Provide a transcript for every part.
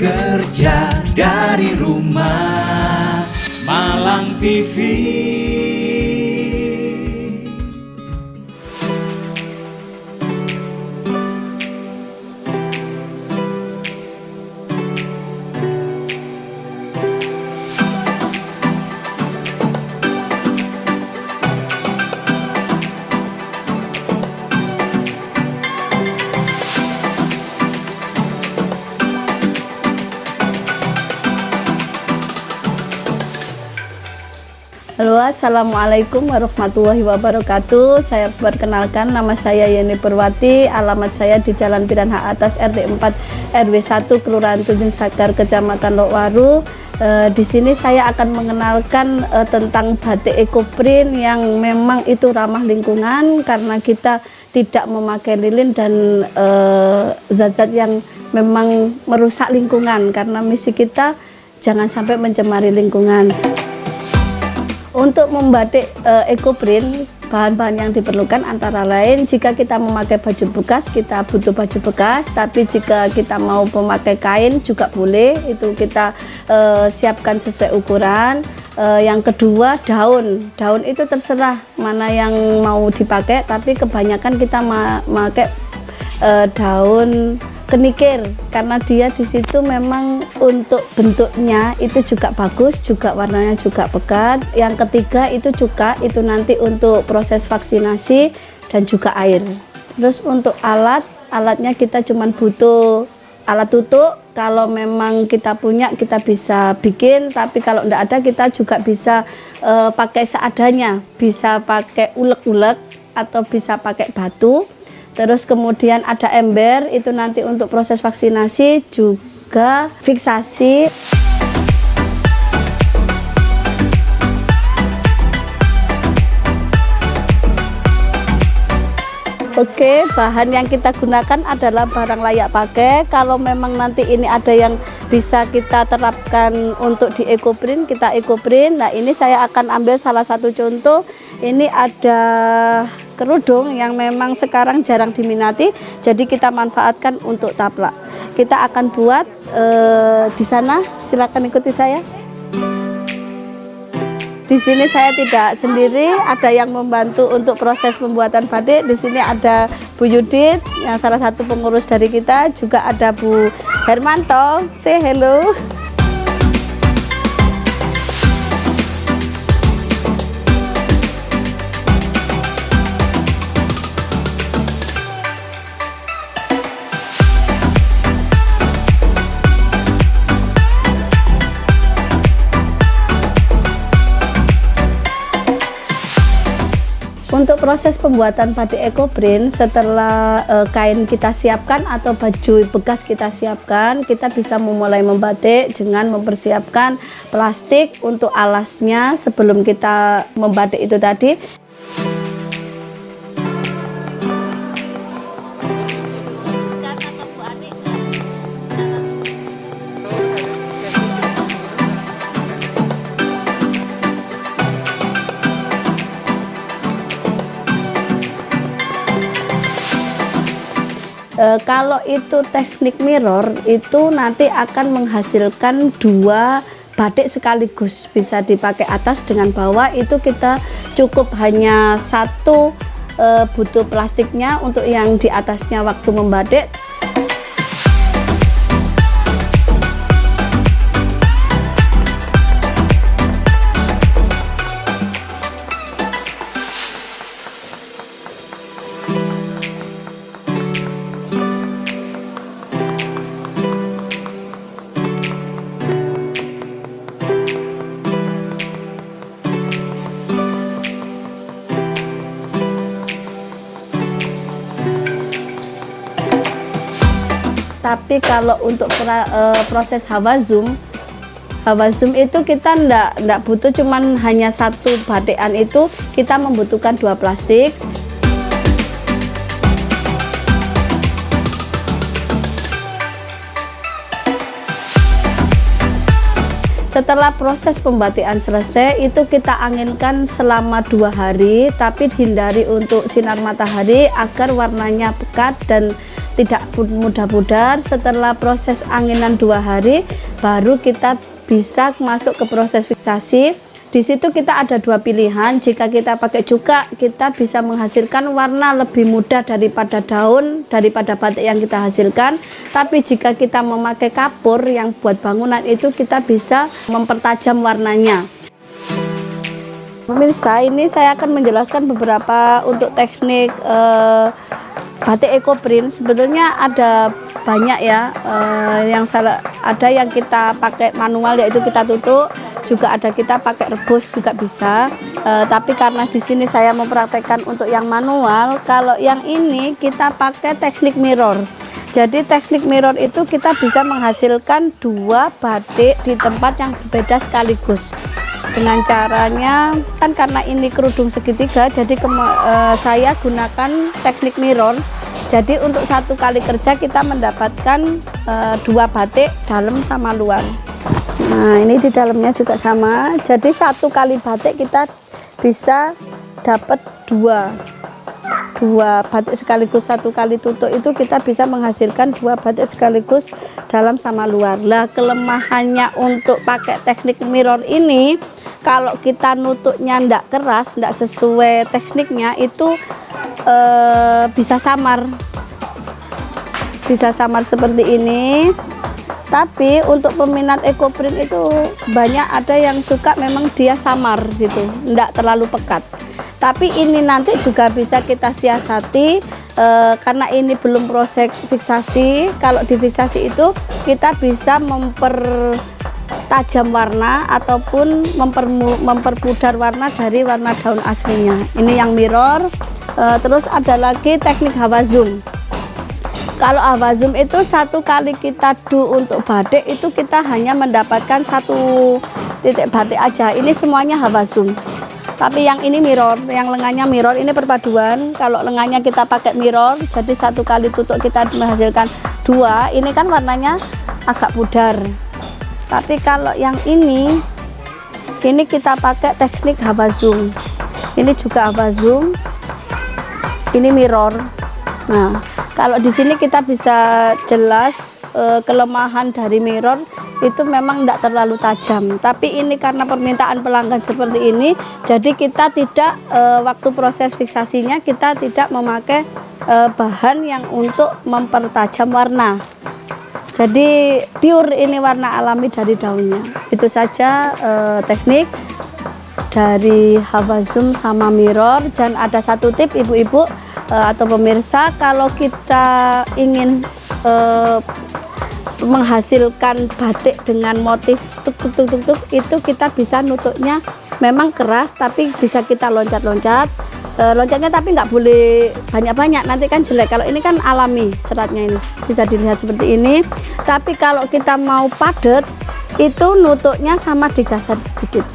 Kerja dari rumah, Malang TV. Halo, assalamualaikum warahmatullahi wabarakatuh. Saya perkenalkan, nama saya Yeni Purwati. Alamat saya di Jalan Piranha Atas RT 4 RW 1 Kelurahan Tunjung Sagar, Kecamatan Lokwaru. Di sini saya akan mengenalkan tentang batik ekoprint yang memang itu ramah lingkungan karena kita tidak memakai lilin dan zat-zat yang memang merusak lingkungan, karena misi kita jangan sampai mencemari lingkungan. Untuk membatik ekoprint, bahan-bahan yang diperlukan antara lain, jika kita memakai baju bekas, kita butuh baju bekas. Tapi jika kita mau memakai kain juga boleh, itu kita siapkan sesuai ukuran. Yang kedua, daun itu terserah mana yang mau dipakai, tapi kebanyakan kita memakai daun kenikir karena dia di situ memang untuk bentuknya itu juga bagus, juga warnanya juga pekat. Yang ketiga itu cuka, itu nanti untuk proses vaksinasi dan juga air. Terus untuk alatnya kita cuma butuh alat tutuk. Kalau memang kita punya kita bisa bikin, tapi kalau tidak ada kita juga bisa pakai seadanya, bisa pakai ulek-ulek atau bisa pakai batu. Terus kemudian ada ember, itu nanti untuk proses vaksinasi, juga fiksasi. Oke, bahan yang kita gunakan adalah barang layak pakai. Kalau memang nanti ini ada yang bisa kita terapkan untuk di ekoprint, kita ekoprint. Nah, ini saya akan ambil salah satu contoh. Ini ada kerudung yang memang sekarang jarang diminati, jadi kita manfaatkan untuk taplak. Kita akan buat di sana, silakan ikuti saya. Di sini saya tidak sendiri, ada yang membantu untuk proses pembuatan batik. Di sini ada Bu Yudit, yang salah satu pengurus dari kita, juga ada Bu Hermanto. Say hello. Untuk proses pembuatan batik ekoprint, setelah kain kita siapkan atau baju bekas kita siapkan, kita bisa memulai membatik dengan mempersiapkan plastik untuk alasnya sebelum kita membatik itu tadi. Kalau itu teknik mirror, itu nanti akan menghasilkan dua batik sekaligus, bisa dipakai atas dengan bawah. Itu kita cukup hanya satu butuh plastiknya untuk yang di atasnya waktu membatik. Tapi kalau untuk proses hawa zoom itu kita ndak butuh cuman hanya satu batikan, itu kita membutuhkan dua plastik. Setelah proses pembatikan selesai, itu kita anginkan selama 2 hari, tapi hindari untuk sinar matahari agar warnanya pekat dan tidak mudah pudar. Setelah proses anginan 2 hari baru kita bisa masuk ke proses fiksasi. Di situ kita ada 2 pilihan. Jika kita pakai cuka, kita bisa menghasilkan warna lebih mudah daripada daun, daripada batik yang kita hasilkan. Tapi jika kita memakai kapur yang buat bangunan itu, kita bisa mempertajam warnanya. Pemirsa, ini saya akan menjelaskan beberapa untuk teknik batik ekoprint. Sebetulnya ada banyak ya, ada yang kita pakai manual, yaitu kita tutup, juga ada kita pakai rebus juga bisa. Tapi karena di sini saya mempraktekkan untuk yang manual. Kalau yang ini kita pakai teknik mirror. Jadi teknik mirror itu kita bisa menghasilkan 2 batik di tempat yang berbeda sekaligus. Dengan caranya, kan karena ini kerudung segitiga, jadi saya gunakan teknik mirror. Jadi untuk 1 kali kerja kita mendapatkan 2 batik dalam sama luar. Nah, ini di dalamnya juga sama. Jadi 1 kali batik kita bisa dapat 2 batik sekaligus. 1 kali tutup itu kita bisa menghasilkan 2 batik sekaligus dalam sama luar. Lah, kelemahannya untuk pakai teknik mirror ini, kalau kita nutupnya ndak keras, ndak sesuai tekniknya, itu bisa samar seperti ini. Tapi untuk peminat ekoprint itu banyak, ada yang suka memang dia samar gitu, ndak terlalu pekat. Tapi ini nanti juga bisa kita siasati, karena ini belum proses fiksasi. Kalau di fiksasi itu kita bisa mempertajam warna ataupun memperpudar warna dari warna daun aslinya. Ini yang mirror. Terus ada lagi teknik hawa zoom. Kalau hawa zoom itu 1 kali kita untuk batik itu kita hanya mendapatkan 1 titik batik aja. Ini semuanya hawa zoom. Tapi yang ini mirror, yang lengannya mirror, ini perpaduan. Kalau lengannya kita pakai mirror, jadi 1 kali tutup kita menghasilkan 2. Ini kan warnanya agak pudar. Tapi kalau yang ini kita pakai teknik hawa zoom. Ini juga hawa zoom. Ini mirror. Nah, kalau di sini kita bisa jelas kelemahan dari mirror itu memang tidak terlalu tajam. Tapi ini karena permintaan pelanggan seperti ini, jadi kita tidak waktu proses fiksasinya kita tidak memakai bahan yang untuk mempertajam warna. Jadi pure ini warna alami dari daunnya. Itu saja teknik dari hawa zoom sama mirror. Dan ada 1 tip ibu-ibu atau pemirsa, kalau kita ingin menghasilkan batik dengan motif tuk itu kita bisa nutupnya memang keras, tapi bisa kita loncat-loncat. Loncatnya tapi nggak boleh banyak-banyak, nanti kan jelek. Kalau ini kan alami seratnya, ini bisa dilihat seperti ini. Tapi kalau kita mau padat, itu nutupnya sama digasar sedikit.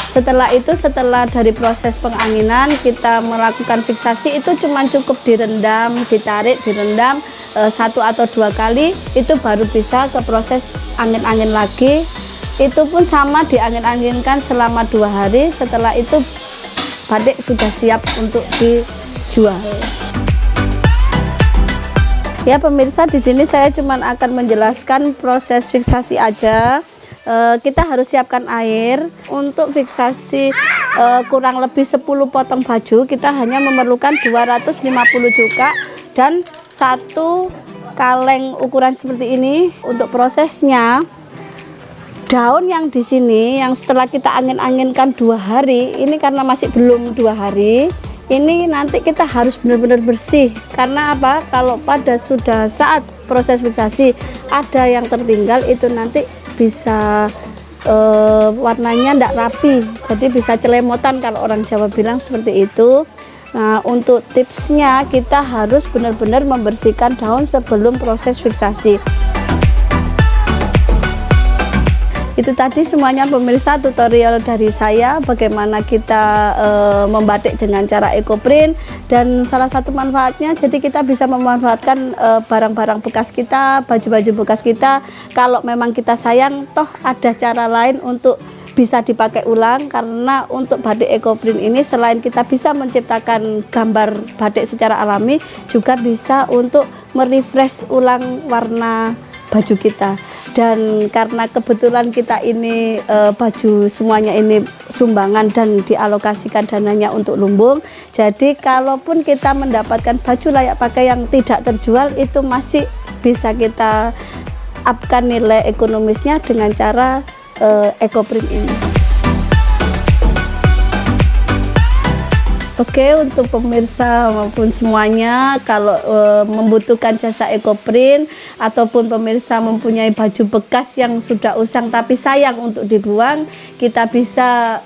Setelah itu, setelah dari proses penganginan kita melakukan fiksasi, itu cuma cukup direndam, ditarik, direndam 1 atau 2 kali, itu baru bisa ke proses angin-angin lagi. Itu pun sama, diangin-anginkan selama 2 hari. Setelah itu batik sudah siap untuk dijual. Ya pemirsa, di sini saya cuma akan menjelaskan proses fiksasi aja. Kita harus siapkan air. Untuk fiksasi kurang lebih 10 potong baju, kita hanya memerlukan 250 cuka dan 1 kaleng ukuran seperti ini. Untuk prosesnya, daun yang di sini yang setelah kita angin-anginkan 2 hari, ini karena masih belum 2 hari, ini nanti kita harus benar-benar bersih. Karena apa? Kalau pada sudah saat proses fiksasi ada yang tertinggal, itu nanti bisa warnanya tidak rapi, jadi bisa celemotan kalau orang Jawa bilang seperti itu. Nah, untuk tipsnya kita harus benar-benar membersihkan daun sebelum proses fiksasi. Itu tadi semuanya pemirsa tutorial dari saya bagaimana kita membatik dengan cara ekoprint. Dan salah satu manfaatnya, jadi kita bisa memanfaatkan barang-barang bekas kita, baju-baju bekas kita. Kalau memang kita sayang, toh ada cara lain untuk bisa dipakai ulang, karena untuk batik ekoprint ini selain kita bisa menciptakan gambar batik secara alami, juga bisa untuk merefresh ulang warna baju kita. Dan karena kebetulan kita ini baju semuanya ini sumbangan dan dialokasikan dananya untuk lumbung, jadi kalaupun kita mendapatkan baju layak pakai yang tidak terjual, itu masih bisa kita upkan nilai ekonomisnya dengan cara ekoprint ini. Oke, untuk pemirsa maupun semuanya, kalau membutuhkan jasa ekoprint ataupun pemirsa mempunyai baju bekas yang sudah usang tapi sayang untuk dibuang, kita bisa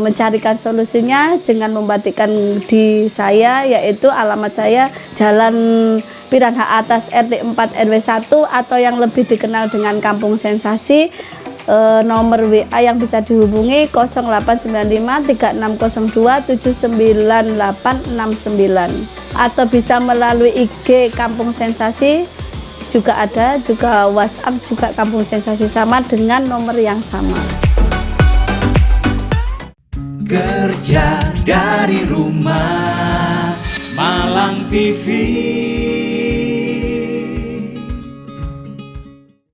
mencarikan solusinya dengan membatikkan di saya, yaitu alamat saya Jalan Piranha Atas RT 4 RW 1 atau yang lebih dikenal dengan Kampung Sensasi. Nomor WA yang bisa dihubungi 0895 3602 79869 atau bisa melalui IG Kampung Sensasi juga ada, juga WhatsApp juga Kampung Sensasi sama dengan nomor yang sama. Kerja dari rumah, Malang TV.